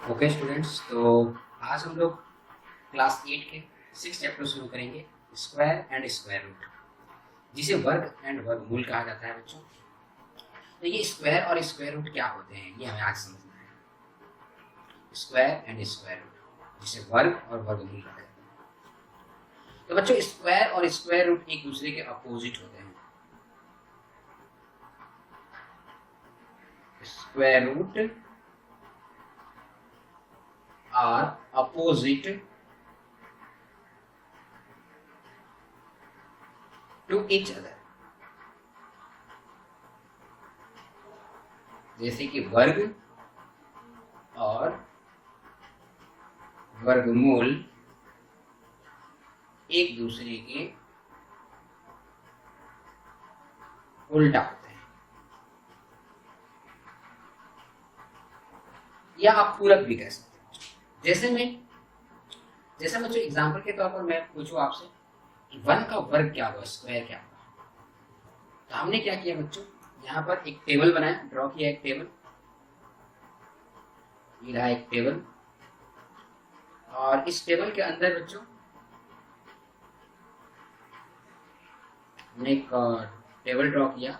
Okay students, तो आज हम लोग क्लास 8 के 6 चैप्टर शुरू करेंगे, स्क्वायर एंड स्क्वायर रूट, जिसे वर्ग एंड वर्गमूल कहा जाता है बच्चों। तो ये स्क्वायर और स्क्वायर रूट क्या होते हैं ये हमें आज समझना है। स्क्वायर एंड स्क्वायर रूट, जिसे वर्ग और वर्गमूल कहा जाता है। तो बच्चों, स्क्वायर और स्क्वायर रूट एक दूसरे के अपोजिट होते हैं। Square root are opposite to each other। जैसे कि वर्ग और वर्गमूल एक दूसरे के उल्टा होते हैं, या आप पूरक भी कह सकते हैं। जैसे बच्चों एग्जाम्पल के तौर पर मैं पूछूं आपसे कि 1 का वर्ग क्या होगा, स्क्वायर क्या होगा। तो हमने क्या किया बच्चों, यहाँ पर एक टेबल बनाया, ड्रॉ किया एक टेबल, ये रहा एक टेबल, और इस टेबल के अंदर बच्चों हमने एक टेबल ड्रॉ किया।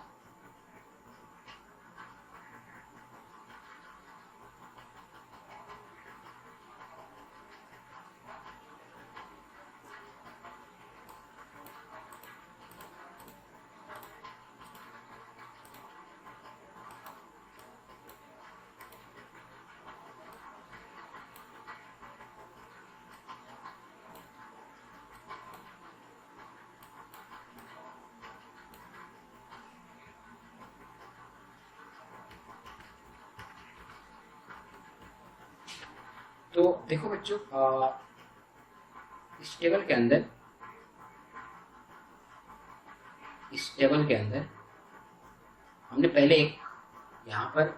तो देखो बच्चों, इस टेबल के अंदर हमने पहले एक यहाँ पर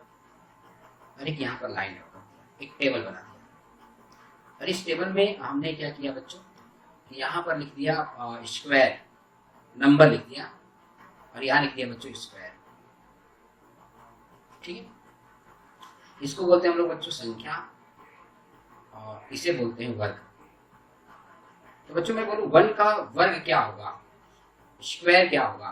और एक यहाँ पर लाइन रखा, एक टेबल बना दिया। और इस टेबल में हमने क्या किया बच्चों कि यहाँ पर लिख दिया स्क्वायर, नंबर लिख दिया, और यहाँ लिख दिया बच्चों स्क्वायर। ठीक है, इसको बोलते हैं हम लोग बच्चों संख्या, और इसे बोलते हैं वर्ग। तो बच्चों मैं बोलूं 1 का वर्ग क्या होगा, स्क्वायर क्या होगा।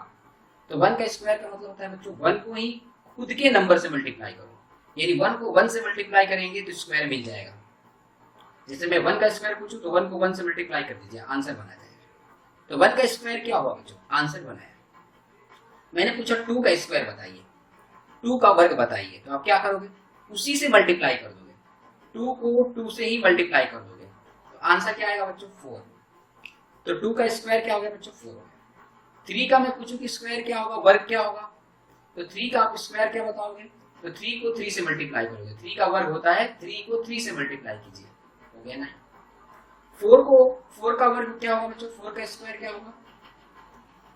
तो 1 का स्क्वायर का मतलब होता है बच्चों 1 को ही खुद के नंबर से मल्टीप्लाई करो, यानी 1 को 1 से मल्टीप्लाई करेंगे तो स्क्वायर मिल जाएगा। जैसे मैं 1 का स्क्वायर पूछूं तो 1 को 1 से मल्टीप्लाई कर दीजिए, आंसर बना जाएगा। तो 1 का स्क्वायर क्या होगा बच्चों, आंसर बनाया। मैंने पूछा 2 का स्क्वायर बताइए, 2 का वर्ग बताइए, तो आप क्या करोगे, उसी से मल्टीप्लाई कर दोगे, 2 को 2 से ही मल्टीप्लाई कर दोगे, तो आंसर क्या आएगा बच्चों 4। तो 2 का स्क्वायर क्या हो गया बच्चों 4 हो गया। 3 का मैं पूछूं कि स्क्वायर क्या होगा, वर्ग क्या होगा, तो 3 का आप स्क्वायर क्या बताओगे, तो 3 को 3 से मल्टीप्लाई करोगे। 3 का वर्ग होता है 3 को 3 से मल्टीप्लाई कीजिए, हो गया ना। 4 का वर्ग क्या होगा बच्चों, 4 का स्क्वायर क्या होगा,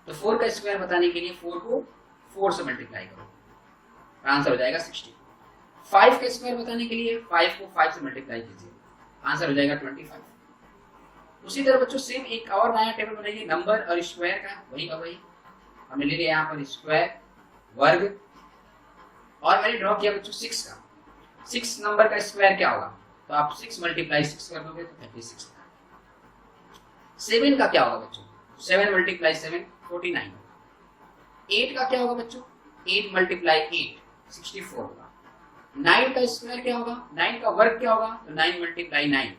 तो 4 का स्क्वायर बताने के लिए 4 को 4 से मल्टीप्लाई करो, आंसर हो जाएगा 60। 5 का स्क्वायर बताने के लिए 5 को 5 से मल्टीप्लाई कीजिए, आंसर हो जाएगा 25। उसी तरह बच्चों सेम एक और नया टेबल बनाइए नंबर और स्क्वायर का, वही का वही हमने ले लिया यहाँ पर स्क्वायर, वर्ग, और मैंने ड्रॉ किया बच्चों 6 का। 6 नंबर का स्क्वायर क्या होगा, तो आप 6 मल्टीप्लाई 6 कर दोगे तो 36। 7 का क्या होगा बच्चों, 7 मल्टीप्लाई 7 49। 8 का क्या होगा बच्चों, 8 मल्टीप्लाई 8 64 होगा। 9 का स्क्वायर क्या होगा, 9 का वर्ग क्या होगा, तो 9 मल्टीप्लाई 9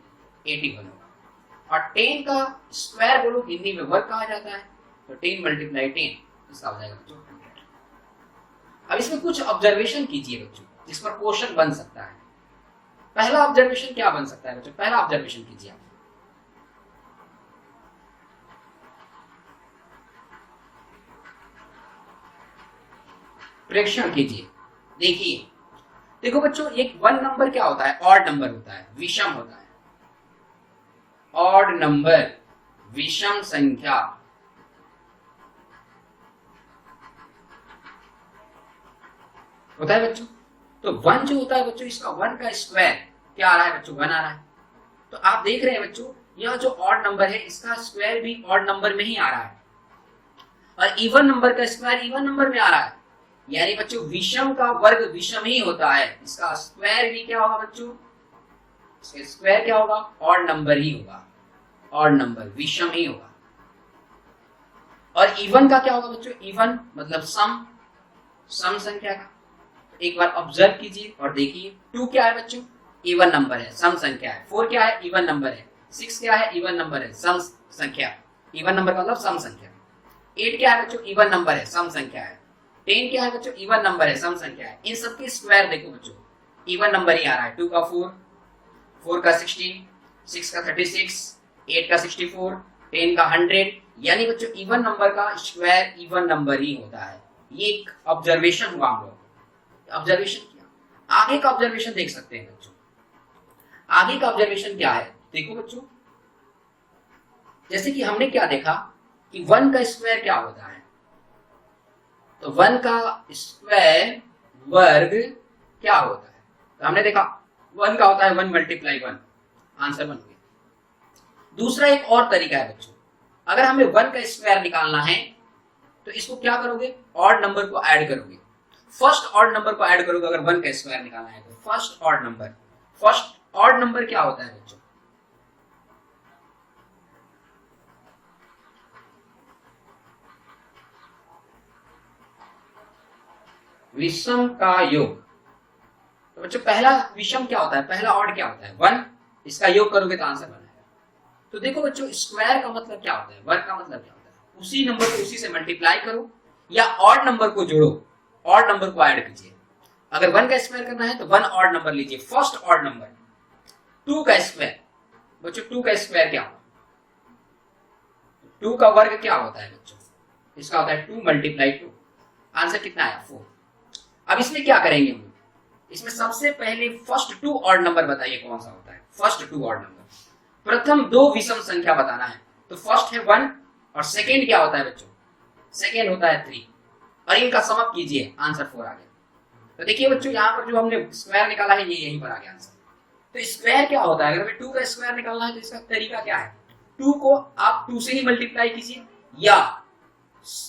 81 होगा। और 10 का स्क्वायर बोलो, हिंदी में वर्ग कहा जाता है, तो 10 मल्टीप्लाई 10 इसका हो जाएगा बच्चों 100। अब इसमें कुछ ऑब्जर्वेशन कीजिए बच्चों, जिस पर क्वेश्चन बन सकता है। पहला ऑब्जर्वेशन क्या बन सकता है बच्चों, पहला ऑब्जर्वेशन कीजिए आप, प्रेक्षण कीजिए। देखिए, देखो बच्चों, एक 1 नंबर क्या होता है, ऑड नंबर होता है, विषम होता है। ऑड नंबर, विषम संख्या, होता है बच्चों। तो 1 जो होता है बच्चों, इसका 1 का स्क्वायर क्या आ रहा है बच्चों, 1 आ रहा है। तो आप देख रहे हैं बच्चों, यह जो ऑड नंबर है इसका स्क्वायर भी ऑड नंबर में ही आ रहा है, और इवन नंबर का स्क्वायर इवन नंबर में आ रहा है। यानी बच्चों विषम का वर्ग विषम ही होता है, इसका स्क्वायर भी क्या होगा बच्चों, स्क्वायर क्या होगा, ऑड नंबर ही होगा, ऑड नंबर, विषम ही होगा। और इवन का क्या होगा बच्चों, इवन मतलब सम, सम संख्या का। एक बार ऑब्जर्व कीजिए और देखिए, 2 क्या है बच्चों, इवन नंबर है, सम संख्या है। 4 क्या है, इवन नंबर है। 6 क्या है, इवन नंबर है, सम संख्या। इवन नंबर का मतलब सम संख्या। 8 क्या है बच्चों, इवन नंबर है, सम संख्या है। 10 क्या है बच्चों, इवन नंबर है, सम संख्या है। इन सबके स्क्वायर देखो बच्चों, इवन नंबर ही आ रहा है। 2 का 4, 4 का 16, 6 का 36, 8 का 64, 10 का 100। यानी बच्चों इवन नंबर का स्क्वायर इवन नंबर ही होता है। ये एक ऑब्जर्वेशन हुआ, हम लोग ऑब्जर्वेशन किया। आगे का ऑब्जर्वेशन देख सकते हैं बच्चों। आगे का ऑब्जर्वेशन क्या है, देखो बच्चों, जैसे कि हमने क्या देखा कि 1 का स्क्वायर क्या होता है, तो 1 का स्क्वायर वर्ग क्या होता है, तो हमने देखा 1 का होता है 1 मल्टीप्लाई 1, आंसर 1 हो गया। दूसरा एक और तरीका है बच्चों, अगर हमें 1 का स्क्वायर निकालना है तो इसको क्या करोगे, ऑड नंबर को ऐड करोगे। फर्स्ट ऑड नंबर को ऐड करोगे अगर 1 का स्क्वायर निकालना है तो। First odd number, first odd number क्या होता है बच्चों, विषम का योग। तो बच्चों पहला विषम क्या होता है, पहला ऑड क्या होता है, 1, इसका योग करोगे तो आंसर 1 आएगा। तो देखो बच्चों स्क्वायर का मतलब क्या होता है, वर्ग का मतलब क्या होता है, उसी नंबर को उसी से मल्टीप्लाई करो या ऑड नंबर को जोड़ो, ऑड नंबर को ऐड कीजिए। अगर 1 का स्क्वायर करना है तो 1 ऑड नंबर लीजिए, फर्स्ट ऑड नंबर। 2 का स्क्वायर बच्चों, 2 का स्क्वायर क्या होता है, 2 का वर्ग क्या होता है बच्चों, इसका होता है 2 मल्टीप्लाई 2, आंसर कितना आया 4। अब इसमें क्या करेंगे हम, इसमें सबसे पहले फर्स्ट 2 ऑड नंबर बताइए कौन सा होता है, फर्स्ट 2 ऑड नंबर। प्रथम 2 विषम संख्या बताना है, तो फर्स्ट है 1 और सेकेंड क्या होता है बच्चों, सेकेंड होता है 3, और इनका सम अप कीजिए, आंसर 4 आ गया। तो देखिए बच्चों यहाँ पर जो हमने स्क्वायर निकाला है ये यहीं पर आ गया आंसर। तो स्क्वायर क्या होता है, अगर हमें 2 का स्क्वायर निकालना है तो इसका तरीका क्या है, 2 को आप 2 से ही मल्टीप्लाई कीजिए या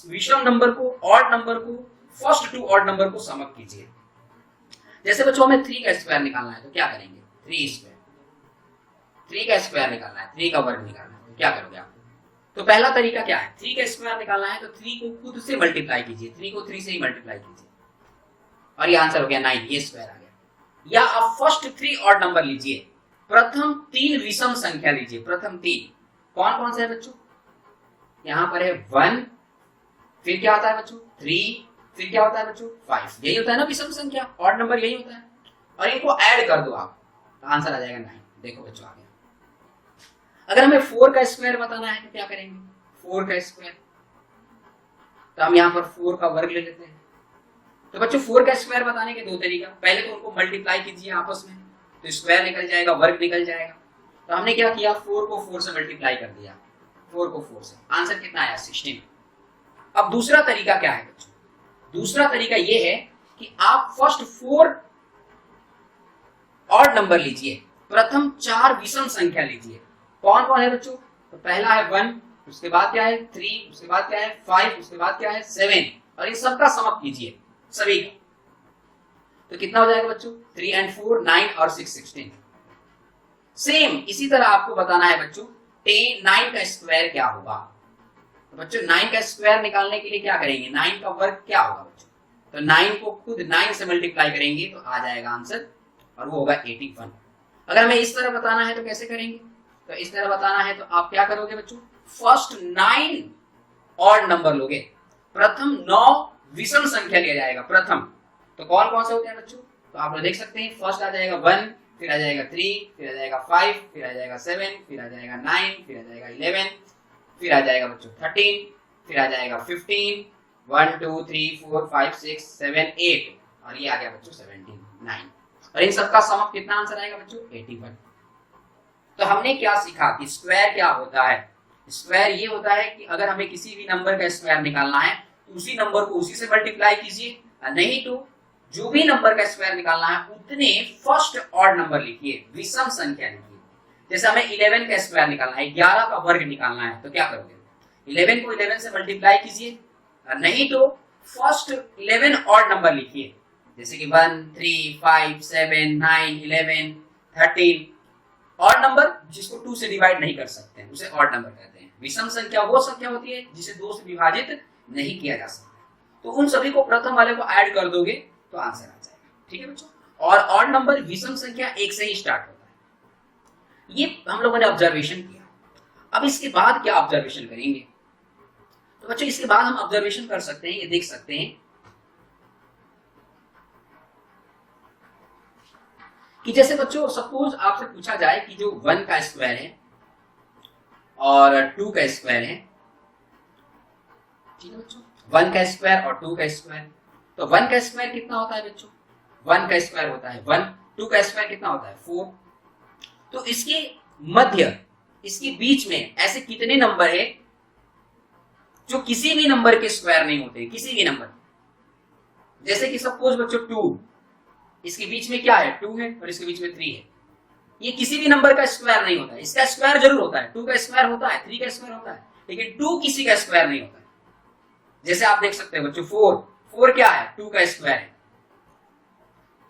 विषम नंबर को, ऑड नंबर को, फर्स्ट 2 ऑड नंबर को सम अप कीजिए। जैसे बच्चों हमें 3 का स्क्वायर निकालना है तो क्या करेंगे, 3 स्क्वायर, 3 का स्क्वायर निकालना है, 3 का वर्ग निकालना है, तो क्या करोगे आप, तो पहला तरीका क्या है, 3 का स्क्वायर निकालना है तो 3 को खुद से मल्टीप्लाई कीजिए, 3 को 3 से ही मल्टीप्लाई कीजिए और ये आंसर हो गया 9, ये स्क्वायर आ गया। या आप फर्स्ट 3 ऑड नंबर लीजिए, प्रथम 3 विषम संख्या लीजिए, प्रथम 3 कौन कौन से है बच्चों, यहां पर है 1, फिर क्या होता है बच्चों 3, फिर क्या होता है बच्चों 5, यही होता है ना विषम संख्या, ऑड नंबर यही होता है। और इनको ऐड कर दो आप तो आंसर आ जाएगा 9, देखो बच्चों आ गया। अगर हमें 4 का स्क्वायर बताना है तो क्या करेंगे, 4 का स्क्वायर, तो हम यहां पर 4 का वर्ग ले लेते हैं। तो बच्चों 4 का स्क्वायर बताने के 2 तरीका, पहले तो उनको मल्टीप्लाई कीजिए आपस में, तो स्क्वायर निकल जाएगा, वर्ग निकल जाएगा। तो हमने क्या किया, 4 को 4 से मल्टीप्लाई कर दिया, 4 को 4 से, आंसर कितना आया 16। अब दूसरा तरीका क्या है बच्चों, दूसरा तरीका ये है कि आप फर्स्ट 4 ऑड नंबर लीजिए, प्रथम 4 विषम संख्या लीजिए। कौन कौन है बच्चों, तो पहला है 1, उसके बाद क्या है 3, उसके बाद क्या है 5, उसके बाद क्या है 7, और इन सबका सम अप कीजिए सभी का, तो कितना हो जाएगा बच्चों 3 and 4 9 और 6 16। सेम इसी तरह आपको बताना है बच्चों 9 का स्क्वायर क्या होगा। तो बच्चों 9 का स्क्वायर निकालने के लिए क्या करेंगे, 9 का वर्ग क्या होगा बच्चों, तो 9 को खुद 9 से मल्टीप्लाई करेंगे तो आ जाएगा आंसर, और वो होगा 81। अगर हमें इस तरह बताना है तो कैसे करेंगे, तो इस तरह बताना है तो आप क्या करोगे बच्चों, फर्स्ट 9 ऑड नंबर लोगे, प्रथम 9 विषम संख्या लिया जाएगा प्रथम, तो कौन कौन से होते हैं बच्चों, तो आप लोग देख सकते हैं फर्स्ट आ जाएगा 1, फिर आ जाएगा 3, फिर आ जाएगा 5, फिर आ जाएगा 7, फिर आ जाएगा 9, फिर आ जाएगा 11, फिर आ जाएगा बच्चों 13, फिर आ जाएगा 15, 1 2 3 4 5 6 7 8, और ये आ गया बच्चों 17 9, और इन सबका सम अप कितना आंसर आएगा बच्चों 81। तो हमने क्या सीखा कि स्क्वायर क्या होता है, स्क्वायर ये होता है कि अगर हमें किसी भी नंबर का स्क्वायर निकालना है तो उसी नंबर को उसी से मल्टीप्लाई कीजिए, नहीं तो जो भी नंबर का स्क्वायर निकालना है उतने फर्स्ट ऑड नंबर लिखिए, विषम संख्या लिखिए। जैसे हमें 11 का स्क्वायर निकालना है, 11 का वर्ग निकालना है, तो क्या करोगे 11 को 11 से मल्टीप्लाई कीजिए, नहीं तो फर्स्ट 11 ऑड नंबर लिखिए, जैसे कि 1 3 5 7 9 11 13, ऑड नंबर जिसको 2 से डिवाइड नहीं कर सकते हैं उसे ऑड नंबर कहते हैं। विषम संख्या वो संख्या होती है जिसे 2 से विभाजित नहीं किया जा सकता। तो उन सभी को प्रथम वाले को ऐड कर दोगे तो आंसर आ जाएगा। ठीक है बच्चों, और ऑड नंबर विषम संख्या 1 से ही स्टार्ट होता है। ये हम लोगों ने ऑब्जर्वेशन किया। अब इसके बाद क्या ऑब्जर्वेशन करेंगे? तो बच्चों इसके बाद हम ऑब्जर्वेशन कर सकते हैं, ये देख सकते हैं कि जैसे बच्चों सपोज आपसे पूछा जाए कि जो 1 का स्क्वायर है और 2 का स्क्वायर है, ठीक है बच्चों, 1 का स्क्वायर और 2 का स्क्वायर, तो 1 का स्क्वायर कितना होता है बच्चों? 1 का स्क्वायर होता है 1, 2 का स्क्वायर कितना होता है 4। तो इसके मध्य, इसके बीच में ऐसे कितने नंबर है जो किसी भी नंबर के स्क्वायर नहीं होते? किसी भी नंबर, जैसे कि सपोज बच्चों 2, इसके बीच में क्या है 2 है और इसके बीच में 3 है, ये किसी भी नंबर का स्क्वायर नहीं होता है। इसका स्क्वायर जरूर होता है, 2 का स्क्वायर होता है, 3 का स्क्वायर होता है, लेकिन 2 किसी का स्क्वायर नहीं होता है। जैसे आप देख सकते हैं बच्चों 4 क्या है 2 का स्क्वायर है।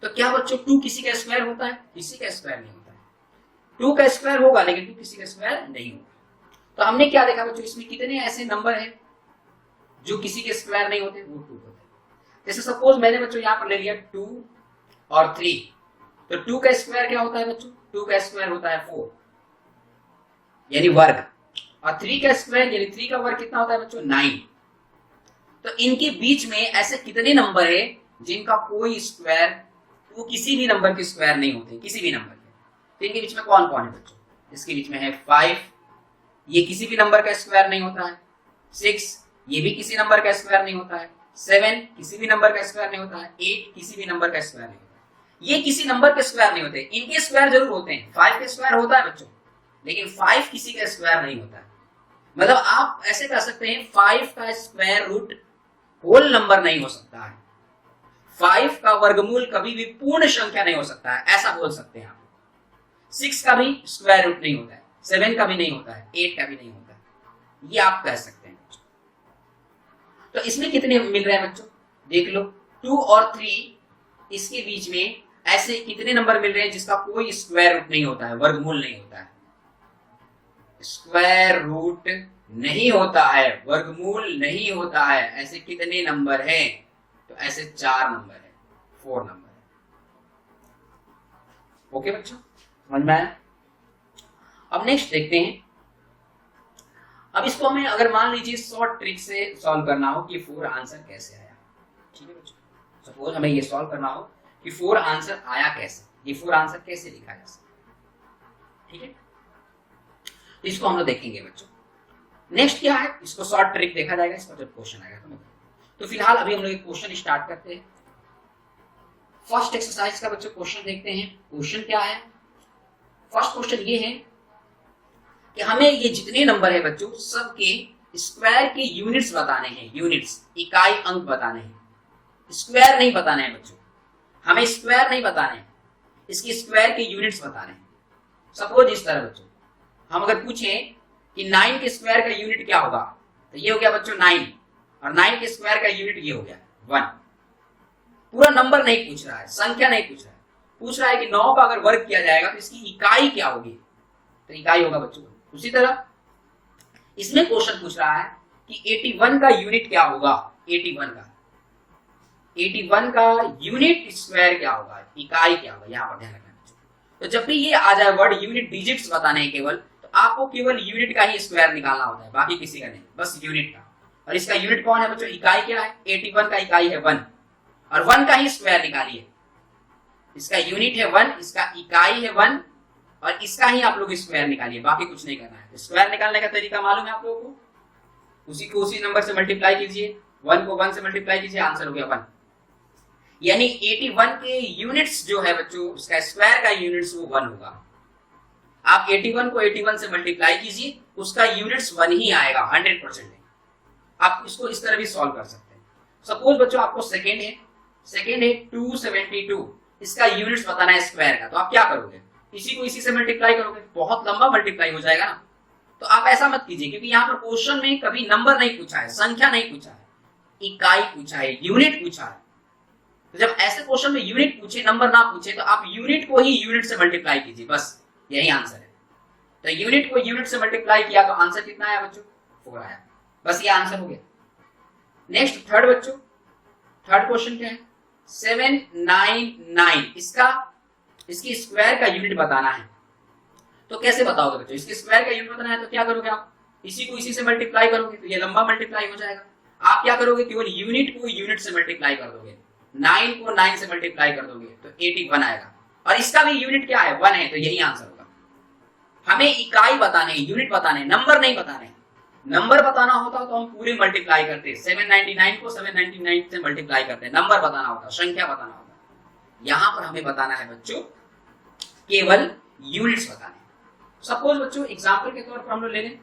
तो क्या बच्चों 2 किसी का स्क्वायर होता है? किसी का स्क्वायर नहीं होता है। 2 का स्क्वायर होगा लेकिन 2 किसी का स्क्वायर नहीं होगा। तो हमने क्या देखा बच्चों, इसमें कितने ऐसे नंबर है जो किसी के स्क्वायर नहीं होते? वो 2 होते हैं। जैसे सपोज मैंने बच्चों यहां पर ले लिया 2 और 3, तो 2 का स्क्वायर क्या होता है बच्चों? 2 का स्क्वायर होता है 4 यानी वर्ग, और 3 का स्क्वायर यानी 3 का वर्ग कितना होता है बच्चों? 9। तो इनके बीच में ऐसे कितने नंबर है जिनका कोई स्क्वायर, वो किसी भी नंबर के स्क्वायर नहीं होते, किसी भी नंबर के। तो इनके बीच में कौन कौन है बच्चों? इसके बीच में है 5, ये किसी भी नंबर का स्क्वायर नहीं होता है। 6, ये भी किसी नंबर का स्क्वायर नहीं होता है। 7 किसी भी नंबर का स्क्वायर नहीं होता है। 8 किसी भी नंबर का स्क्वायर नहीं होता है। ये किसी नंबर के स्क्वायर नहीं होते, इनके स्क्वायर जरूर होते हैं। 5 का स्क्वायर होता है बच्चों, लेकिन 5 किसी का स्क्वायर नहीं होता है। मतलब आप ऐसे कह सकते हैं 5 का स्क्वायर रूट होल नंबर नहीं हो सकता है। 5 का वर्गमूल कभी भी पूर्ण संख्या नहीं हो सकता है, ऐसा बोल सकते हैं आप। 6 का भी स्क्वायर रूट नहीं होता है, 7 का भी नहीं होता है, 8 का भी नहीं होता है, ये आप कह सकते हैं। तो इसमें कितने मिल रहे हैं बच्चों? देख लो 2 और 3, इसके बीच में ऐसे कितने नंबर मिल रहे हैं जिसका कोई स्क्वायर रूट नहीं होता है, वर्गमूल नहीं होता है। स्क्वायर रूट नहीं होता है, वर्गमूल नहीं होता है, ऐसे कितने नंबर हैं? तो ऐसे 4 नंबर है, 4 नंबर है। ओके बच्चों, समझ में आया? अब नेक्स्ट देखते हैं। अब इसको हमें अगर मान लीजिए शॉर्ट ट्रिक से सॉल्व करना हो कि 4 आंसर कैसे आया। ठीक है बच्चों, सपोज हमें ये सॉल्व करना हो कि 4 आंसर आया कैसे, ये 4 आंसर कैसे लिखा जा सकता। ठीक है, इसको हम लोग देखेंगे बच्चों। नेक्स्ट क्या है, इसको शॉर्ट ट्रिक देखा जाएगा, इसका जब क्वेश्चन आएगा तो फिलहाल अभी हम लोग एक क्वेश्चन स्टार्ट करते हैं। फर्स्ट एक्सरसाइज का बच्चों क्वेश्चन देखते हैं। क्वेश्चन क्या है? फर्स्ट क्वेश्चन ये है कि हमें ये जितने नंबर है बच्चों सबके स्क्वायर के यूनिट्स बताने हैं। यूनिट्स, इकाई अंक बताने हैं, स्क्वायर नहीं बताने हैं बच्चों, हमें स्क्वायर नहीं बताने हैं, इसकी स्क्वायर के यूनिट्स बताने हैं। सपोज इस तरह बच्चों हम अगर पूछें कि 9 के स्क्वायर का यूनिट क्या होगा, तो ये हो गया बच्चों 9, और 9 के स्क्वायर का यूनिट ये हो गया 1। पूरा नंबर नहीं पूछ रहा है, संख्या नहीं पूछ रहा है, पूछ रहा है कि 9 का अगर वर्ग किया जाएगा तो इसकी इकाई क्या होगी, तो इकाई होगा बच्चों। उसी तरह इसमें क्वेश्चन पूछ रहा है कि 81 का यूनिट क्या होगा, 81 का यूनिट स्क्वायर क्या होगा, इकाई क्या होगा, यहाँ पर ध्यान रखना। तो जब भी ये आ जाए वर्ड यूनिट, डिजिट्स बताने हैं केवल, तो आपको केवल यूनिट का ही स्क्वायर निकालना होता है, बाकी किसी का नहीं, बस यूनिट का। और इसका यूनिट कौन है बच्चों? इकाई क्या है? 81 का इकाई है 1, और 1 का ही स्क्वायर निकालिए। इसका यूनिट है 1, इसका इकाई है 1, और इसका ही आप लोग स्क्वायर निकालिए, बाकी कुछ नहीं करना है। स्क्वायर निकालने का तरीका मालूम है आप लोगों को? उसी को उसी नंबर से मल्टीप्लाई कीजिए, 1 को 1 से मल्टीप्लाई कीजिए, आंसर हो गया 1। यानी 81 के यूनिट्स जो है बच्चों, उसका स्क्वायर का यूनिट्स वो 1 होगा। आप 81 को 81 से मल्टीप्लाई कीजिए, उसका यूनिट्स 1 ही आएगा 100%। आप इसको इस तरह भी सॉल्व कर सकते हैं। सपोज बच्चों आपको सेकेंड है 272, इसका यूनिट्स बताना है स्क्वायर का, तो आप क्या करोगे? इसी को इसी से मल्टीप्लाई करोगे, बहुत लंबा मल्टीप्लाई हो जाएगा ना। तो आप ऐसा मत कीजिए, क्योंकि यहाँ पर क्वेश्चन में कभी नंबर नहीं पूछा है, संख्या नहीं पूछा है, इकाई पूछा है, यूनिट पूछा है। तो जब ऐसे क्वेश्चन में यूनिट पूछे, नंबर ना पूछे, तो आप यूनिट को ही यूनिट से मल्टीप्लाई कीजिए बस। यही आंसर है। तो यूनिट को यूनिट से मल्टीप्लाई किया तो आंसर कितना आया बच्चों? 4 आया। बस ये आंसर हो गया। नेक्स्ट थर्ड बच्चों, थर्ड क्वेश्चन क्या है? 799, इसकी स्क्वायर का यूनिट बताना है। तो कैसे बताओगे बच्चों? इसके स्क्वायर का यूनिट बताना है तो क्या करोगे आप? इसी को इसी से मल्टीप्लाई करोगे तो ये लंबा मल्टीप्लाई हो जाएगा। आप क्या करोगे? केवल यूनिट को यूनिट से मल्टीप्लाई कर दोगे, 9 को 9 से मल्टीप्लाई कर दोगे तो 81 आएगा। और इसका भी यूनिट क्या है? 1 है, तो यही आंसर होगा। हमें इकाई बताने, यूनिट बताने, नंबर नहीं बताने। नंबर बताना होता तो हम पूरे मल्टीप्लाई करते, 799 को 799 से मल्टीप्लाई करते, नंबर बताना होता, संख्या बताना होता। यहां पर हमें बताना है बच्चों केवल यूनिट्स बताने। सपोज बच्चों एग्जांपल के तौर पर हम लोग ले लें,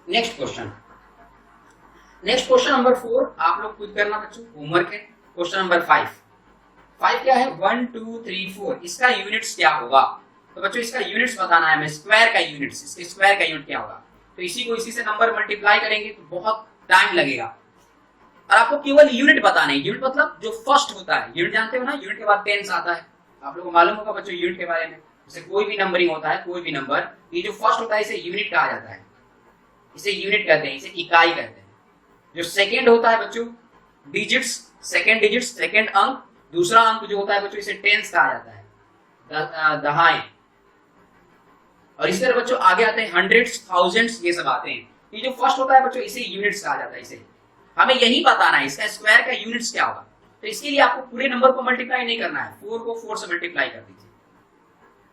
नेक्स्ट क्वेश्चन नंबर 4 आप लोग खुद करना बच्चों, होमवर्क है। क्वेश्चन नंबर 5 क्या है? 1 2 3 4, इसका यूनिट्स क्या होगा? तो बच्चों इसका यूनिट्स बताना है हमें, स्क्वायर का यूनिट्स, इसके स्क्वायर का यूनिट क्या होगा? तो इसी को इसी से नंबर मल्टीप्लाई करेंगे तो बहुत टाइम लगेगा। और आपको केवल यूनिट बताना है। यूनिट मतलब जो फर्स्ट होता है, यूनिट जानते हो ना, यूनिट के बाद टेंस आता है। आप लोगों को मालूम होगा बच्चों यूनिट के बारे में। जैसे कोई भी नंबरिंग होता है, कोई भी नंबर, ये जो फर्स्ट होता है इसे यूनिट कहा जाता है, इसे यूनिट कहते हैं, इसे इकाई कहते हैं। जो सेकेंड होता है बच्चों डिजिट्स, सेकेंड डिजिट्स, सेकेंड अंक, दूसरा अंक जो होता है बच्चों इसे टेंस कहा जाता है, दहाई। और इस तरह बच्चों आगे आते हैं हंड्रेड्स, थाउजेंड्स, ये सब आते हैं। ये जो फर्स्ट होता है बच्चों इसे यूनिट्स कहा जाता है। इसे हमें यही बताना है इसका स्क्वायर का यूनिट्स क्या होगा। तो इसके लिए आपको पूरे नंबर को मल्टीप्लाई नहीं करना है, 4 को 4 से मल्टीप्लाई कर दीजिए,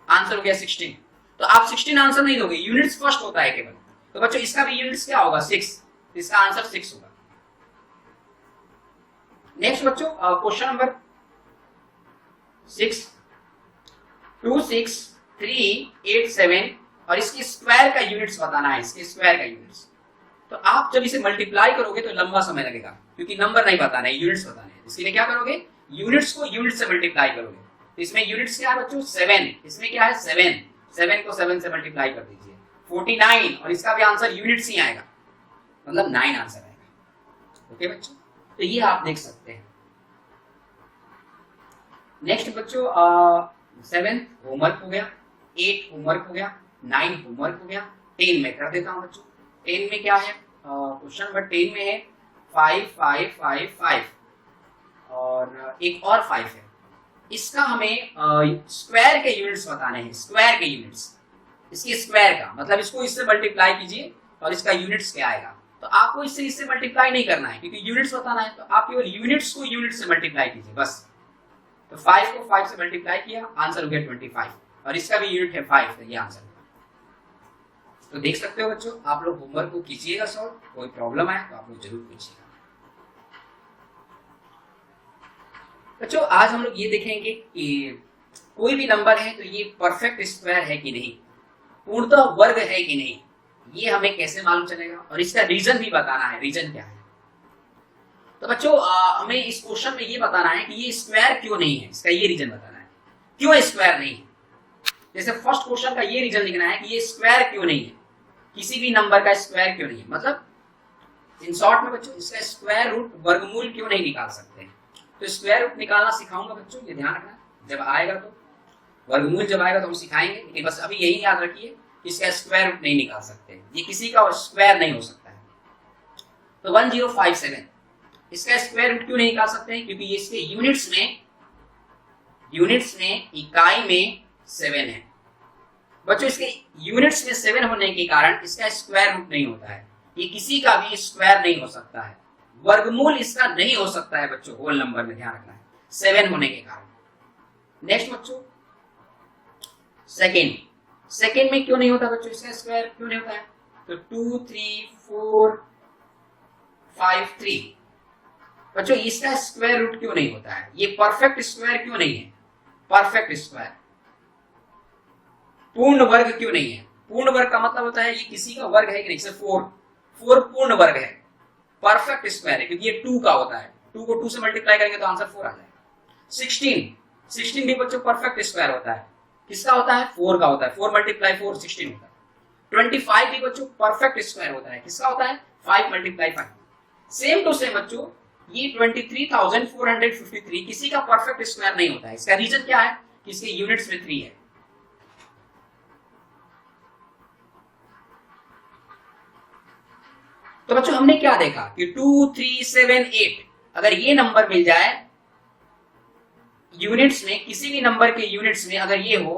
आंसर हो गया 16। तो आप 16 आंसर नहीं दोगे, यूनिट्स फर्स्ट होता है केवल। तो बच्चों इसका भी यूनिट्स क्या होगा? 6, इसका आंसर 6 होगा। नेक्स्ट बच्चों क्वेश्चन नंबर 6, 2 6 3 8 7, और इसकी स्क्वायर का यूनिट्स बताना है, इसके स्क्वायर का यूनिट्स। तो आप जब इसे मल्टीप्लाई करोगे तो लंबा समय लगेगा, क्योंकि नंबर नहीं बताना है, यूनिट्स बताने हैं। इसके लिए क्या करोगे? यूनिट्स को यूनिट से मल्टीप्लाई करोगे। तो इसमें यूनिट्स क्या है बच्चों? 7, इसमें क्या है? 7 को 7 से मल्टीप्लाई कर दीजिए, 49, और इसका भी आंसर यूनिट्स ही आएगा, मतलब 9 आंसर आएगा। ओके बच्चों, तो ये आप देख सकते हैं। नेक्स्ट बच्चों 7 होमवर्क हो गया, 8 होमवर्क हो गया, 9 होमवर्क हो गया, 10 में कर देता हूं बच्चों। 10 में क्या है? क्वेश्चन नंबर 10 में है 5 5 5 5, और एक और 5 है। इसका हमें स्क्वायर के यूनिट्स बताने हैं, स्क्वायर के यूनिट्स, इसकी स्क्वायर का मतलब इसको इससे मल्टीप्लाई कीजिए और इसका यूनिट्स क्या आएगा। तो आपको इससे मल्टीप्लाई नहीं करना है, क्योंकि यूनिट्स बताना है। तो आप केवल यूनिट्स को यूनिट से मल्टीप्लाई कीजिए बस। तो 5 को 5 से मल्टीप्लाई किया, आंसर हो गया 25, और इसका भी यूनिट है 5, तो ये आंसर। तो देख सकते हो बच्चों, आप लोग होमवर्क को कीजिएगा सॉल्व, कोई प्रॉब्लम आए तो आप लोग जरूर पूछिएगा। बच्चों आज हम लोग ये देखेंगे कि कोई भी नंबर है तो ये परफेक्ट स्क्वायर है कि नहीं, पूर्णतः वर्ग है कि नहीं, ये हमें कैसे मालूम चलेगा, और इसका रीजन भी बताना है, रीजन क्या है। तो बच्चों हमें इस क्वेश्चन में ये बताना है कि ये स्क्वायर क्यों नहीं है, इसका ये रीजन बताना है, क्यों स्क्वायर नहीं है। जैसे फर्स्ट क्वेश्चन का ये रीजन लिखना है कि ये स्क्वायर क्यों नहीं है, किसी भी नंबर का स्क्वायर क्यों नहीं है, मतलब इन शॉर्ट में बच्चों इसका स्क्वायर रूट, वर्गमूल क्यों नहीं निकाल सकते। तो स्क्वायर रूट निकालना सिखाऊंगा बच्चों, ये ध्यान रखना, जब आएगा तो वर्गमूल जब आएगा तो हम सिखाएंगे, लेकिन बस अभी यही याद रखिए इसका स्क्वायर रूट नहीं निकाल सकते, ये किसी का स्क्वायर नहीं हो सकता है। तो 1057 इसका स्क्वायर रूट क्यों नहीं निकाल सकते हैं, क्योंकि इसके यूनिट्स में इकाई में 7 है बच्चों। इसके यूनिट्स में 7 होने के कारण इसका स्क्वायर रूट नहीं होता है, ये किसी का भी स्क्वायर नहीं हो सकता है, वर्गमूल इसका नहीं हो सकता है बच्चों, होल नंबर में ध्यान रखना है 7 होने के कारण। नेक्स्ट बच्चों सेकेंड में क्यों नहीं होता बच्चों, इसका स्क्वायर क्यों नहीं होता है। तो 2 3 4 5 3 बच्चों इसका स्क्वायर रूट क्यों नहीं होता है, ये परफेक्ट स्क्वायर क्यों नहीं है, परफेक्ट स्क्वायर, पूर्ण वर्ग क्यों नहीं है। पूर्ण वर्ग का मतलब होता है ये किसी का वर्ग है कि नहीं, जैसे 4 पूर्ण वर्ग है, परफेक्ट स्क्वायर है, क्योंकि ये 2 का होता है, 2 को 2 से मल्टीप्लाई करेंगे तो आंसर 4 आ जाएगा। 16 भी बच्चों परफेक्ट स्क्वायर होता है, किसका होता है, 4 का होता है, 4 × 4 16 होता है। 25 भी बच्चों परफेक्ट स्क्वायर होता है, किसका होता है, 5 मल्टीप्लाई 5। सेम टू सेम बच्चों ये 23,453 किसी का परफेक्ट स्क्वायर नहीं होता है। इसका रीजन क्या है कि इसके यूनिट्स में 3 है। तो बच्चों हमने क्या देखा कि 2, 3, 7, 8 अगर ये नंबर मिल जाए यूनिट्स में, किसी भी नंबर के यूनिट्स में अगर ये हो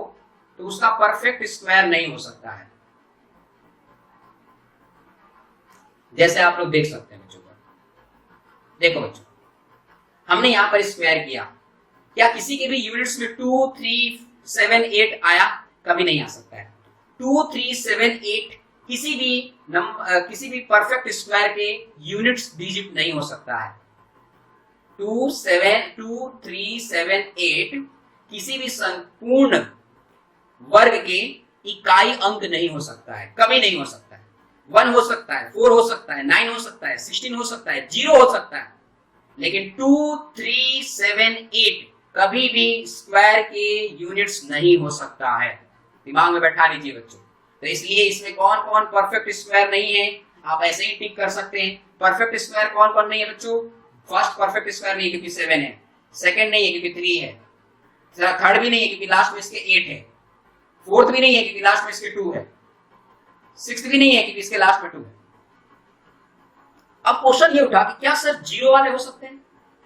तो उसका परफेक्ट स्क्वायर नहीं हो सकता है। जैसे आप लोग देख सकते हैं बच्चों पर, देखो बच्चों हमने यहां पर स्क्वायर किया, क्या किसी के भी यूनिट्स में 2, 3, 7, 8 आया? कभी नहीं आ सकता है। 2, 3, 7, 8 किसी भी परफेक्ट स्क्वायर के यूनिट्स डिजिट नहीं हो सकता है। 2, 3, 7, 8 किसी भी संपूर्ण वर्ग के इकाई अंक नहीं हो सकता है, कभी नहीं हो सकता है। 1 हो सकता है, 4 हो सकता है, 9 हो सकता है, 16 हो सकता है, 0 हो सकता है, लेकिन 2, 3, 7, 8 कभी भी स्क्वायर के यूनिट्स नहीं हो सकता है। दिमाग में बैठा लीजिए बच्चों। तो इसलिए इसमें कौन कौन परफेक्ट स्क्वायर नहीं है आप ऐसे ही टिक कर सकते हैं। परफेक्ट स्क्वायर कौन कौन नहीं है बच्चों? फर्स्ट परफेक्ट स्क्वायर नहीं है क्योंकि 7 है, सेकंड नहीं है क्योंकि 3 है, थर्ड भी नहीं है क्योंकि लास्ट में इसके 8 है, फोर्थ भी नहीं है क्योंकि लास्ट में इसके 2 है, सिक्स्थ भी नहीं है क्योंकि इसके लास्ट में 2 है। अब क्वेश्चन ये उठा कि क्या सर 0 वाले हो सकते हैं?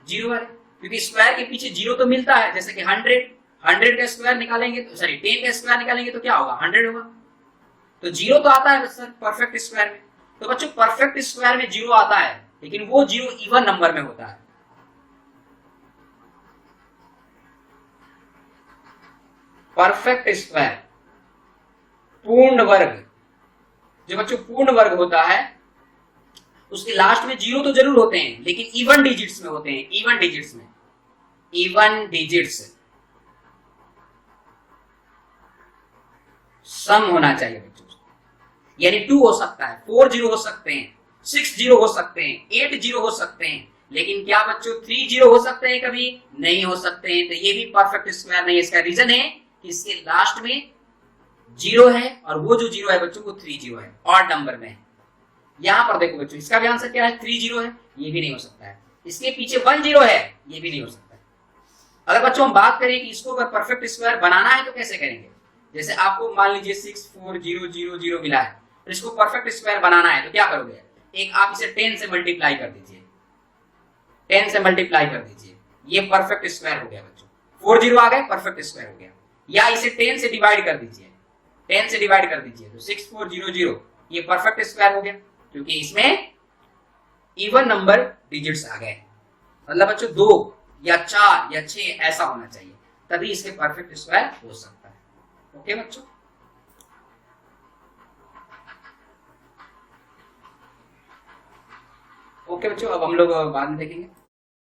0 वाले, क्योंकि स्क्वायर के पीछे 0 तो मिलता है। जैसे कि 100 का स्क्वायर निकालेंगे तो 10 का स्क्वायर निकालेंगे तो क्या होगा? 100 होगा। तो 0 तो आता है सर परफेक्ट स्क्वायर में। तो बच्चों परफेक्ट स्क्वायर में 0 आता है, लेकिन वो 0 इवन नंबर में होता है। परफेक्ट स्क्वायर पूर्ण वर्ग, जो बच्चों पूर्ण वर्ग होता है उसके लास्ट में 0 तो जरूर होते हैं, लेकिन इवन डिजिट्स में होते हैं। इवन डिजिट्स में, इवन डिजिट्स सम होना चाहिए बच्चों, यानी 2 हो सकता है, 4 0 हो सकते हैं, 6 0 हो सकते हैं, 8 0 हो सकते हैं, लेकिन क्या बच्चों 3 0 हो सकते हैं? कभी नहीं हो सकते हैं। तो ये भी परफेक्ट स्क्वायर नहीं है। इसका रीजन है कि इसके लास्ट में 0 है और वो जो 0 है बच्चों वो 3 0 है, ऑड नंबर में है। यहां पर देखो बच्चों इसका भी आंसर क्या है? 3 0 है, ये भी नहीं हो सकता है। इसके पीछे 1 0 है, ये भी नहीं हो सकता है। अगर बच्चों हम बात करें कि इसको अगर परफेक्ट स्क्वायर बनाना है तो कैसे करेंगे? जैसे आपको मान लीजिए 6 4 0 0 0 मिला है, तो इसको परफेक्ट स्क्वायर बनाना है तो क्या करोगे? एक आप इसे 10 से मल्टीप्लाई कर दीजिए, 10 से मल्टीप्लाई कर दीजिए, ये परफेक्ट स्क्वायर हो गया बच्चों। 4 0 आ गए, परफेक्ट स्क्वायर हो गया। या इसे 10 से डिवाइड कर दीजिए, 10 से डिवाइड कर दीजिए तो 6 4 0 0, ये परफेक्ट स्क्वायर हो गया, क्योंकि इसमें इवन नंबर डिजिट्स आ गए। मतलब बच्चों 2 या 4 या 6 ऐसा होना चाहिए, तभी इसके परफेक्ट स्क्वायर हो सकता है। ओके बच्चों, ओके बच्चों, अब हम लोग बाद में देखेंगे।